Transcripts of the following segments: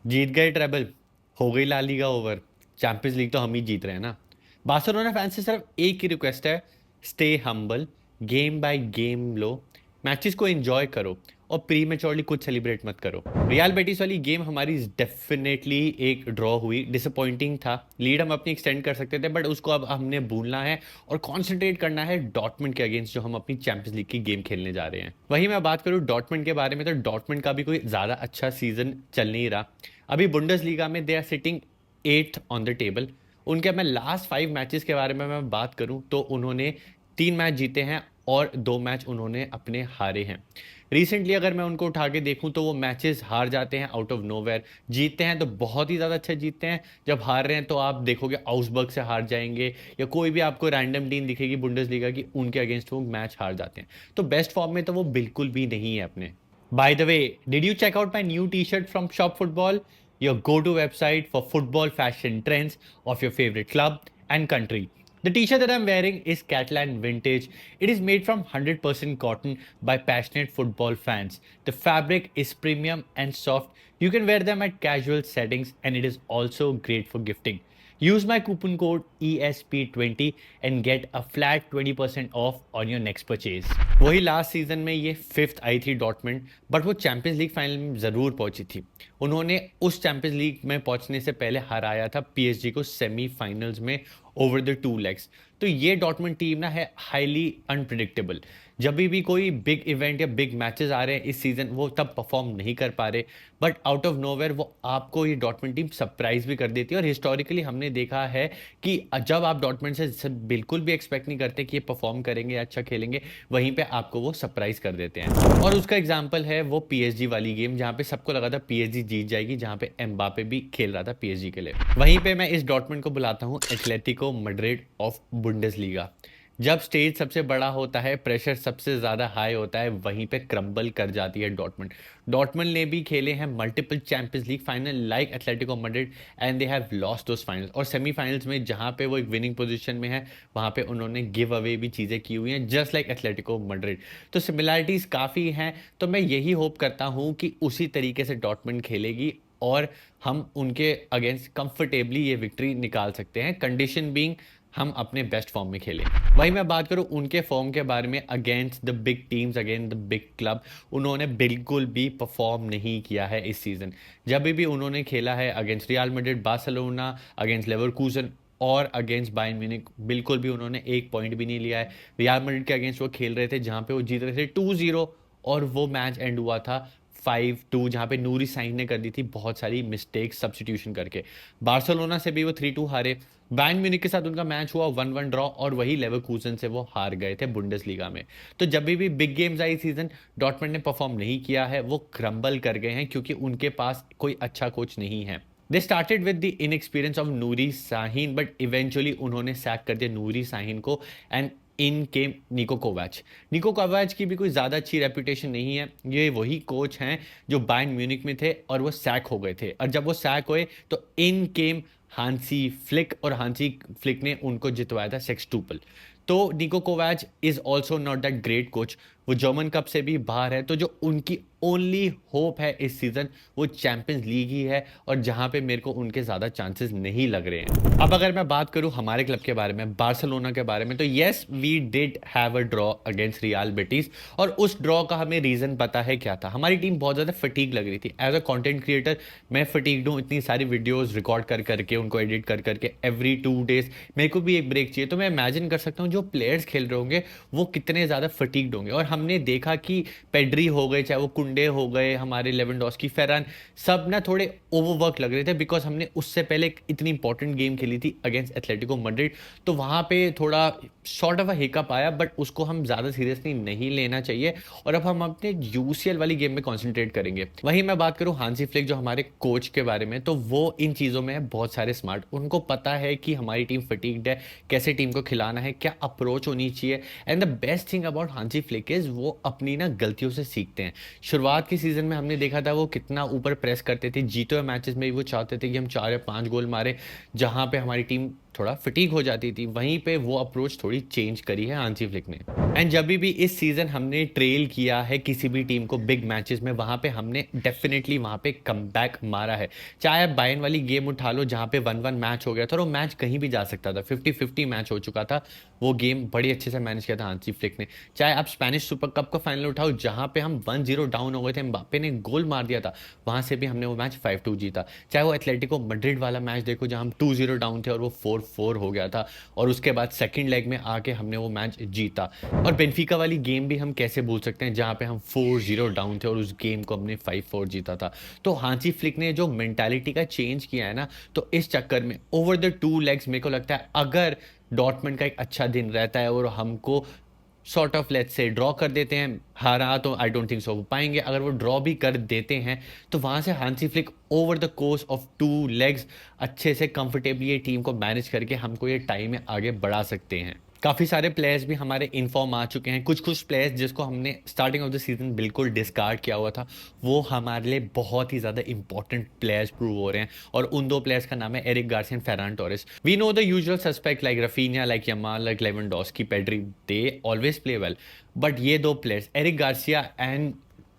जीत गए ट्रेबल, हो गई La Liga over, Champions League तो हम ही जीत रहे हैं ना। बार्सिलोना फैंस से सिर्फ एक ही रिक्वेस्ट है, stay humble, game by game लो, मैचेस को एंजॉय करो और प्रीमेच्योरली कुछ सेलिब्रेट मत करो। रियल बेटिस वाली गेम हमारी डेफिनेटली एक ड्रॉ हुई, डिसअपॉइंटिंग था। लीड हम अपनी एक्सटेंड कर सकते थे बट उसको अब हमने भूलना है और कॉन्सेंट्रेट करना है डॉर्टमुंड के अगेंस्ट जो हम अपनी चैंपियंस लीग की गेम खेलने जा रहे हैं। वहीं मैं बात करूं डॉर्टमुंड के बारे में तो डॉर्टमुंड का भी कोई ज़्यादा अच्छा सीजन चल नहीं रहा। अभी बुंडसलीगा में they are sitting 8th on the table. उनके मैं लास्ट 5 मैचेस के बारे में मैं बात करूं तो उन्होंने 3 मैच जीते हैं और 2 मैच उन्होंने अपने हारे हैं। रिसेंटली अगर मैं उनको उठा के देखूं तो वो मैचेस हार जाते हैं आउट ऑफ नोवेयर, जीतते हैं तो बहुत ही ज़्यादा अच्छे जीतते हैं। जब हार रहे हैं तो आप देखोगे आउसबर्ग से हार जाएंगे या कोई भी आपको रैंडम टीम दिखेगी बुंडसलीगा की, उनके अगेंस्ट वो मैच हार जाते हैं। तो बेस्ट फॉर्म में तो वो बिल्कुल भी नहीं है अपने। By the way, did you check out my new t-shirt from Shop Football? Your go-to website for football fashion trends of your favorite club and country. The t-shirt that I'm wearing is Catalan Vintage. It is made from 100% cotton by passionate football fans. The fabric is premium and soft. You can wear them at casual settings and it is also great for gifting. Use my coupon code ESP20 and get a flat 20% off on your next purchase. वही last season में ये 5th आई थी डॉटमेंट, but वो champions league final में ज़रूर पहुंची थी। उन्होंने उस चैंपियंस लीग में पहुंचने से पहले हराया था पीएसजी को सेमीफाइनल्स में ओवर द 2 लेग्स। तो ये डॉटमेंट टीम ना है हाईली अनप्रिडिक्टेबल। जब भी कोई बिग इवेंट या बिग मैचेस आ रहे हैं इस सीजन वो तब परफॉर्म नहीं कर पा रहे, बट आउट ऑफ नोवेयर वो आपको ये डॉटमेंट टीम सरप्राइज भी कर देती है। और हिस्टोरिकली हमने देखा है कि जब आप डॉटमेंट से बिल्कुल भी एक्सपेक्ट नहीं करते कि ये परफॉर्म करेंगे या अच्छा खेलेंगे, वहीं पे आपको वो सरप्राइज कर देते हैं। और उसका एग्जांपल है वो पीएसजी वाली गेम जहां पे सबको लगा था पीएसजी जीत जाएगी, जहां पे एम्बापे भी खेल रहा था पीएसजी के लिए। वहीं पे मैं इस डॉटमेंट को बुलाता हूं एटलेटिको मैड्रिड ऑफ बुंडेसलीगा। जब स्टेज सबसे बड़ा होता है, प्रेशर सबसे ज़्यादा हाई होता है, वहीं पे क्रम्बल कर जाती है डॉर्टमुंड। डॉर्टमुंड ने भी खेले हैं multiple champions league final like Atletico Madrid and they have lost those finals. और सेमीफाइनल्स में जहां पे वो एक विनिंग पोजीशन में है वहां पे उन्होंने गिव अवे भी चीज़ें की हुई हैं जस्ट लाइक एथलेटिको मैड्रिड। तो सिमिलैरिटीज़ काफ़ी हैं। तो मैं यही होप करता हूँ कि उसी तरीके से डॉर्टमुंड खेलेगी और हम उनके अगेंस्ट कंफर्टेबली ये विक्ट्री निकाल सकते हैं, कंडीशन बीइंग हम अपने बेस्ट फॉर्म में खेलें। वही मैं बात करूं उनके फॉर्म के बारे में against the big teams, against the big club, उन्होंने बिल्कुल भी परफॉर्म नहीं किया है इस सीजन। जब भी उन्होंने खेला है against Real Madrid, Barcelona, against Leverkusen और अगेंस्ट बायर्न म्यूनिख, बिल्कुल भी उन्होंने एक पॉइंट भी नहीं लिया है। रियल मैड्रिड के अगेंस्ट वो खेल रहे थे जहां पे वो जीत रहे थे 2-0 और वो मैच एंड हुआ था 5-2 जहां पे नूरी साइन ने कर दी थी बहुत सारी मिस्टेक्स सब्स्टिट्यूशन करके। बार्सिलोना से भी वो 3-2 हारे। बायर्न म्यूनिख के साथ उनका मैच हुआ 1-1 ड्रॉ और वही लेवरकूजन से वो हार गए थे बुंडेसलीगा में। तो जब भी बिग गेम्स आई सीजन डॉर्टमुंड ने परफॉर्म नहीं किया है, वो क्रम्बल कर गए हैं क्योंकि उनके पास कोई अच्छा कोच नहीं है। They started with the inexperience of Noori Sahin but eventually उन्होंने सैक कर दिया नूरी साहिन को एंड इन केम निको कोवाच। निको कोवाच की भी कोई ज़्यादा अच्छी रेपुटेशन नहीं है। ये वही कोच हैं जो बायर्न म्यूनिख में थे और वो सैक हो गए थे, और जब वो सैक हुए तो इन केम हांसी फ्लिक और हांसी फ्लिक ने उनको जितवाया था सेक्सटूपल। तो Niko Kovac is also not that great coach, वो जर्मन कप से भी बाहर है। तो जो उनकी ओनली होप है इस सीजन वो चैंपियंस लीग ही है, और जहां पे मेरे को उनके ज़्यादा चांसेस नहीं लग रहे हैं। अब अगर मैं बात करूं हमारे क्लब के बारे में, बार्सिलोना के बारे में, तो yes we did have a draw against Real Betis. और उस ड्रॉ का हमें रीज़न पता है क्या था। हमारी टीम बहुत ज़्यादा फटीग लग रही थी। एज अ कॉन्टेंट क्रिएटर मैं फटीग्ड हूँ, इतनी सारी वीडियोज़ रिकॉर्ड कर करके उनको एडिट कर करके एवरी 2 डेज मेरे को भी एक ब्रेक चाहिए। तो मैं इमेजिन कर सकता हूँ जो प्लेयर्स खेल रहे होंगे वो कितने ज़्यादा फटीग्ड होंगे। और हमने देखा कि पेड्री हो गए, चाहे वो कुंडे हो गए, हमारे लेवेंडोस्की, फेरान, सब ना थोड़े ओवरवर्क लग रहे थे बिकॉज हमने उससे पहले एक इतनी इंपॉर्टेंट गेम खेली थी अगेंस्ट एथलेटिको मैड्रिड। तो वहाँ पे थोड़ा शॉर्ट ऑफ अ हिकअप आया, बट उसको हम ज़्यादा सीरियसली नहीं लेना चाहिए और अब हम अपने यूसीएल वाली गेम में कॉन्सेंट्रेट करेंगे। वहीं मैं बात करूँ हांसी फ्लिक जो हमारे कोच के बारे में, तो वो इन चीज़ों में है बहुत सारे स्मार्ट। उनको पता है कि हमारी टीम फटीग्ड है, कैसे टीम को खिलाना है, क्या अप्रोच होनी चाहिए। And the best thing about Hansi Flick is वो अपनी ना गलतियों से सीखते हैं। शुरुआत के सीजन में हमने देखा था वो कितना ऊपर प्रेस करते थे, जीते हुए मैचेस में भी वो चाहते थे कि हम 4 या 5 गोल मारे, जहां पे हमारी टीम थोड़ा फटीग हो जाती थी, वहीं पे वो अप्रोच थोड़ी चेंज करी है हांसी फ्लिक ने। एंड जब भी इस सीजन हमने ट्रेल किया है किसी भी टीम को बिग मैचेस में, वहां पे हमने डेफिनेटली वहां पे कमबैक मारा है। चाहे आप बायन वाली गेम उठा लो जहां पे 1-1 मैच हो गया था और वो मैच कहीं भी जा सकता था, 50-50 मैच हो चुका था, वो गेम बड़ी अच्छे से मैनेज किया था हांसी फ्लिक ने। चाहे आप स्पेनिश सुपर कप का फाइनल उठाओ जहां पे हम 1-0 डाउन हो गए थे, एम्बाप्पे ने गोल मार दिया था, वहां से भी हमने वो मैच 5-2 जीता। चाहे वो एथलेटिको मैड्रिड वाला मैच देखो जहां हम 2-0 डाउन थे और वो 4-4 हो गया था, और उसके बाद सेकंड लेग में आके हमने वो मैच जीता। और बेनफिका वाली गेम भी हम कैसे भूल सकते हैं जहां पे हम 4-0 डाउन थे और उस गेम को हमने 5-4 जीता था। तो हांसी फ्लिक ने जो मेंटालिटी का चेंज किया है ना, तो इस चक्कर में ओवर द 2 लेग्स मेरे को लगता है अगर डॉर्टमंड का एक अच्छा दिन रहता है और हमको sort of let's say draw कर देते हैं, हारा तो आई डोंट थिंक सो वो पाएंगे, अगर वो ड्रॉ भी कर देते हैं तो वहां से Hansi Flick over the course of 2 legs अच्छे से कंफर्टेबली ये टीम को मैनेज करके हमको ये टाइम में आगे बढ़ा सकते हैं। काफ़ी सारे प्लेयर्स भी हमारे इनफॉर्म आ चुके हैं, कुछ कुछ प्लेयर्स जिसको हमने स्टार्टिंग ऑफ द सीजन बिल्कुल डिस्कार्ड किया हुआ था, वो हमारे लिए बहुत ही ज़्यादा इंपॉर्टेंट प्लेयर्स प्रूव हो रहे हैं। और उन दो प्लेयर्स का नाम है Eric Garcia and Ferran Torres. We know the usual suspect like Raphinha, like Yamal, like Lewandowski, Pedri, they always play well, but ये दो players Eric Garcia and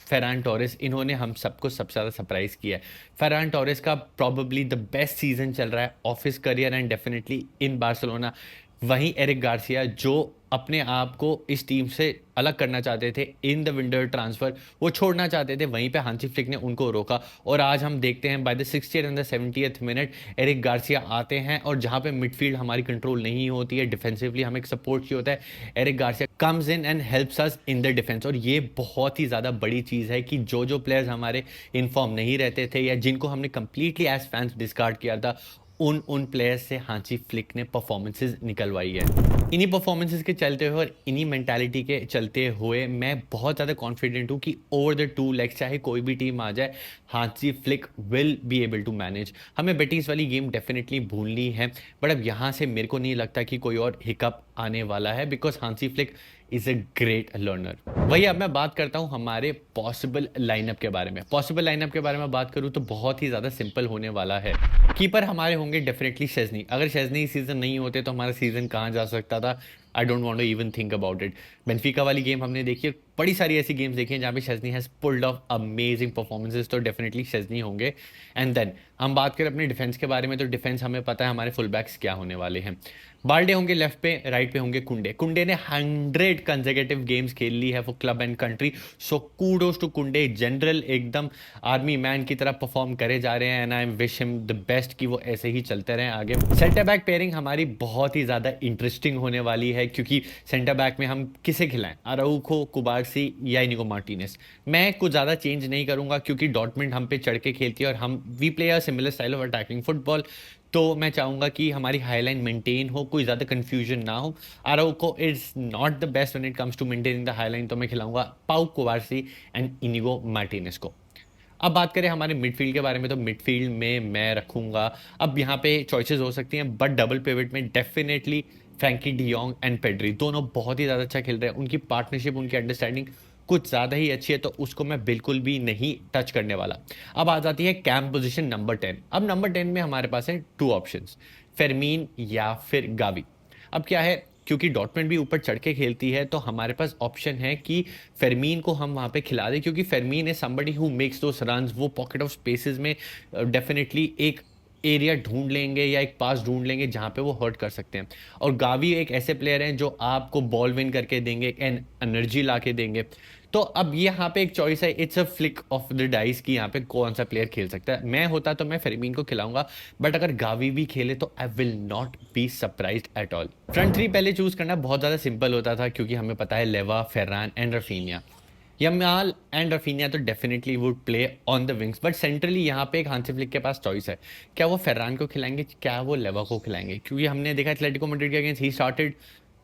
Ferran Torres, इन्होंने हम सबको सबसे ज़्यादा सरप्राइज किया है। फेरान टोरेस का प्रॉबली द बेस्ट सीजन चल रहा है of his career and definitely in Barcelona. वहीं एरिक गार्सिया जो अपने आप को इस टीम से अलग करना चाहते थे इन द विंडर ट्रांसफर, वो छोड़ना चाहते थे, वहीं पे हांसी फ्लिक ने उनको रोका। और आज हम देखते हैं by the 60th and the 70th minute Eric Garcia आते हैं और जहां पे मिडफील्ड हमारी कंट्रोल नहीं होती है, डिफेंसिवली हमें एक सपोर्ट चाहिए होता है, Eric Garcia comes in and helps us in the defence. और ये बहुत ही ज़्यादा बड़ी चीज़ है कि जो जो प्लेयर्स हमारे इनफॉर्म नहीं रहते थे या जिनको हमने कंप्लीटली एज फैंस डिस्कार्ड किया था, उन प्लेयर्स से हांसी फ्लिक ने परफॉर्मेंसेज निकलवाई है। इन्हीं परफॉर्मेंसेज के चलते हुए और इन्हीं मेंटालिटी के चलते हुए मैं बहुत ज़्यादा कॉन्फिडेंट हूँ कि ओवर द 2 लेग्स चाहे कोई भी टीम आ जाए, Hansi Flick will be able to manage. हमें बेटीज वाली गेम डेफिनेटली भूलनी है, बट अब यहाँ से मेरे को नहीं लगता कि कोई और हिकअप आने वाला है, because Hansi flick is a great learner. वही अब मैं बात करता हूँ हमारे पॉसिबल लाइनअप के बारे में। पॉसिबल लाइनअप के बारे में बात करूँ तो बहुत ही ज़्यादा सिंपल होने वाला है। कीपर हमारे होंगे डेफिनेटली शेज़नी। अगर शेज़नी सीजन नहीं होते तो हमारा सीजन कहाँ जा सकता था, I don't want to even think about it. Benfica वाली गेम हमने देखी है, बड़ी सारी ऐसी गेम्स देखी हैं जहाँ पे Szczesny has pulled off amazing performances, तो डेफिनेटली शेज़नी होंगे। एंड देन हम बात करें अपने डिफेंस के बारे में, तो डिफेंस हमें पता है हमारे फुल बैक्स क्या होने वाले हैं। बाल्डे होंगे लेफ्ट पे, राइट पे होंगे कुंडे। कुंडे ने 100 कंसेक्यूटिव गेम्स खेल ली है for club and country, so kudos to Kounde. General एकदम आर्मी मैन की तरह परफॉर्म करे जा रहे हैं and I wish him the best कि वो ऐसे ही चलते रहें आगे। सेंटर बैक पेयरिंग हमारी बहुत ही ज़्यादा इंटरेस्टिंग होने वाली है, क्योंकि सेंटर बैक में हम किसे खिलाएं, अराउखो, कुबार्सी या इनिगो मार्टिनेज। मैं कुछ ज़्यादा चेंज नहीं करूंगा क्योंकि डॉर्टमंड हम पे चढ़ के खेलती है और हम we play a similar style of attacking football, तो मैं चाहूंगा कि हमारी हाईलाइन मेंटेन हो, कोई ज़्यादा कंफ्यूजन ना हो। Araujo is not the best when it comes to maintaining the high line, तो मैं खिलाऊंगा पाउ कुबार्सी एंड इनिगो मार्टिनेज को। अब बात करें हमारे मिडफील्ड के बारे में, तो मिडफील्ड में मैं रखूंगा, अब यहाँ पे चॉइसेस हो सकती हैं, बट डबल पिवट में definitely Frenkie de Jong and Pedri दोनों बहुत ही ज़्यादा अच्छा खेल रहे हैं। उनकी पार्टनरशिप, उनकी अंडरस्टैंडिंग कुछ ज़्यादा ही अच्छी है, तो उसको मैं बिल्कुल भी नहीं टच करने वाला। अब आ जाती है कैंप पोजीशन नंबर 10। अब नंबर 10 में हमारे पास है 2 ऑप्शंस, फेरमीन या फिर गावी। अब क्या है, क्योंकि डॉटमेंट भी ऊपर चढ़ के खेलती है, तो हमारे पास ऑप्शन है कि फेरमीन को हम वहाँ पे खिला दें, क्योंकि फेरमीन है somebody who makes those runs. वो पॉकेट ऑफ स्पेसेस में डेफिनेटली एक एरिया ढूंढ लेंगे या एक पास ढूंढ लेंगे जहाँ पे वो हर्ट कर सकते हैं। और गावी एक ऐसे प्लेयर हैं जो आपको बॉल विन करके देंगे एंड एनर्जी ला के देंगे। तो अब यहाँ पे एक चॉइस है, it's a flick of the dice कि यहाँ पे कौन सा प्लेयर खेल सकता है। मैं होता तो मैं फेरमीन को खिलाऊंगा, बट अगर गावी भी खेले तो I will not be surprised at all. Front three पहले चूज करना बहुत ज़्यादा सिंपल होता था, क्योंकि हमें पता है Lewa, Ferran and Raphinha. Yamal and Raphinha तो definitely would play on the wings, but centrally यहाँ पे एक हांसी फ्लिक के पास चॉइस है, क्या वो फेरान को खिलाएंगे, क्या वो लेवा को खिलाएंगे। क्योंकि हमने देखा एटलेटिको मैड्रिड के against he started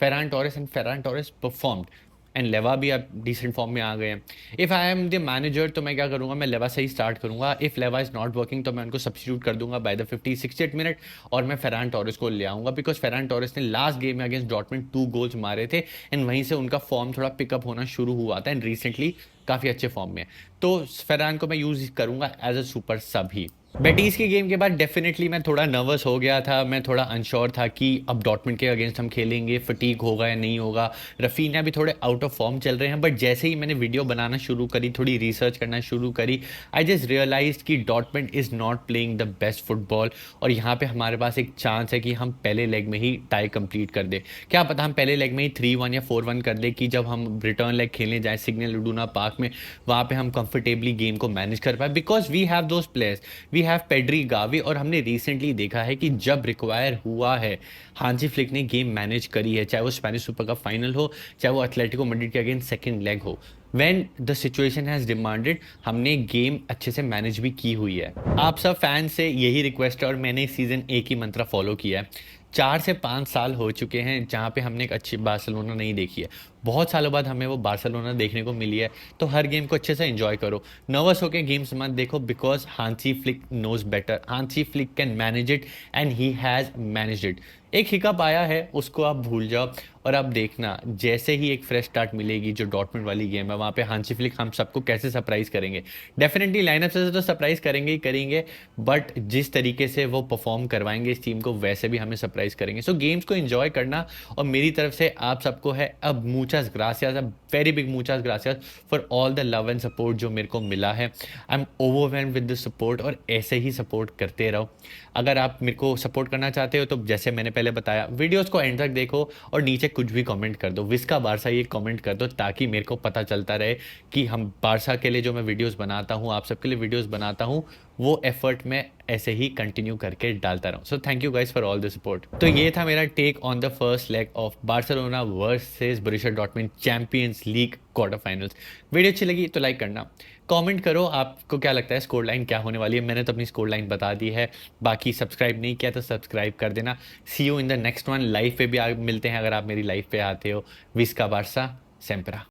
Ferran Torres and Ferran Torres performed, and लेवा भी अब डिसेंट फॉर्म में आ गए हैं। If I am the manager तो मैं क्या करूंगा, मैं लेवा से ही स्टार्ट करूंगा। इफ लेवा इज नॉट वर्किंग तो मैं उनको सब्स्टिट्यूट कर दूंगा बाय द 50-68 मिनट, और मैं फेरान टोरेस को ले आऊंगा, बिकॉज फेरान टोरेस ने लास्ट गेम में अगेंस्ट डॉर्टमंड 2 गोल्स मारे थे एंड वहीं से उनका फॉर्म थोड़ा पिकअप होना शुरू हुआ था एंड रिसेंटली काफ़ी अच्छे फॉर्म में है। तो फेरान को मैं यूज़ करूंगा एज अ सुपर सब ही। बेटीज के गेम के बाद डेफिनेटली मैं थोड़ा नर्वस हो गया था, मैं थोड़ा अनश्योर था कि अब डॉर्टमुंड के अगेंस्ट हम खेलेंगे, फटीक होगा या नहीं होगा। रफीना भी थोड़े आउट ऑफ फॉर्म चल रहे हैं, बट जैसे ही मैंने वीडियो बनाना शुरू करी, थोड़ी रिसर्च करना शुरू करी, आई जस्ट रियलाइज कि Dortmund is not playing the best football. और यहाँ पे हमारे पास एक चांस है कि हम पहले लेग में ही टाई कंप्लीट कर दे। क्या पता हम पहले लेग में ही 3-1 या 4-1 कर दे, कि जब हम रिटर्न लेग खेलने जाए सिग्नल इडूना पार्क में, वहाँ पे हम कंफर्टेबली गेम को मैनेज कर पाए, because we have those players, we have Pedri, Gavi. और हमने रिसेंटली देखा है कि जब रिक्वायर हुआ है, हांजी फ्लिक ने गेम मैनेज करी है, चाहे वो स्पेनिश सुपर कप फाइनल हो, चाहे वो एथलेटिको मैड्रिड के अगेंस्ट सेकंड लेग हो। When the situation has demanded, हमने गेम अच्छे से मैनेज भी की हुई है। आप सब फैन से यही रिक्वेस्ट है, और मैंने इस सीज़न एक ही मंत्र फॉलो किया है। 4 से 5 साल हो चुके हैं जहाँ पे हमने एक अच्छी बार्सिलोना नहीं देखी है। बहुत सालों बाद हमें वो बार्सिलोना देखने को मिली है, तो हर गेम को अच्छे से एंजॉय करो। नर्वस होकर गेम्स मत देखो, because Hansi Flick knows better, Hansi Flick can manage it and he has managed it. एक हिकअप आया है, उसको आप भूल जाओ, और अब देखना जैसे ही एक फ्रेश स्टार्ट मिलेगी, जो डॉर्टमुंड वाली गेम है, वहाँ पे हांसी फ्लिक हम सबको कैसे सरप्राइज करेंगे। डेफिनेटली लाइनअप से तो सरप्राइज करेंगे ही करेंगे, बट जिस तरीके से वो परफॉर्म करवाएंगे इस टीम को, वैसे भी हमें सरप्राइज करेंगे। सो गेम्स को एंजॉय करना, और मेरी तरफ से आप सबको है अब मूचास ग्रासियास, अब वेरी बिग मूचास ग्रासियास for all the love and support जो मेरे को मिला है। I am overwhelm with the support, और ऐसे ही सपोर्ट करते रहो। अगर आप मेरे को सपोर्ट करना चाहते हो, तो जैसे मैंने पहले बताया, वीडियोस को एंड तक देखो, और नीचे कुछ भी कमेंट कर दो, विस्का बारसा ये कमेंट कर दो, ताकि मेरे को पता चलता रहे कि हम बारसा के लिए जो मैं वीडियोस बनाता हूँ, आप सबके लिए वीडियोस बनाता हूँ, वो एफर्ट में ऐसे ही कंटिन्यू करके डालता रहूँ। So thank you guys for all the support. तो ये था मेरा take on the first leg of Barcelona versus Borussia Dortmund Champions League quarter finals. Video अच्छी लगी तो लाइक करना, कमेंट करो आपको क्या लगता है स्कोर लाइन क्या होने वाली है। मैंने तो अपनी स्कोर लाइन बता दी है, बाकी सब्सक्राइब नहीं किया तो सब्सक्राइब कर देना। See you in the next one. Live पे भी मिलते हैं अगर आप मेरी लाइव पे आते हो। विस्का बारसा सेम्परा।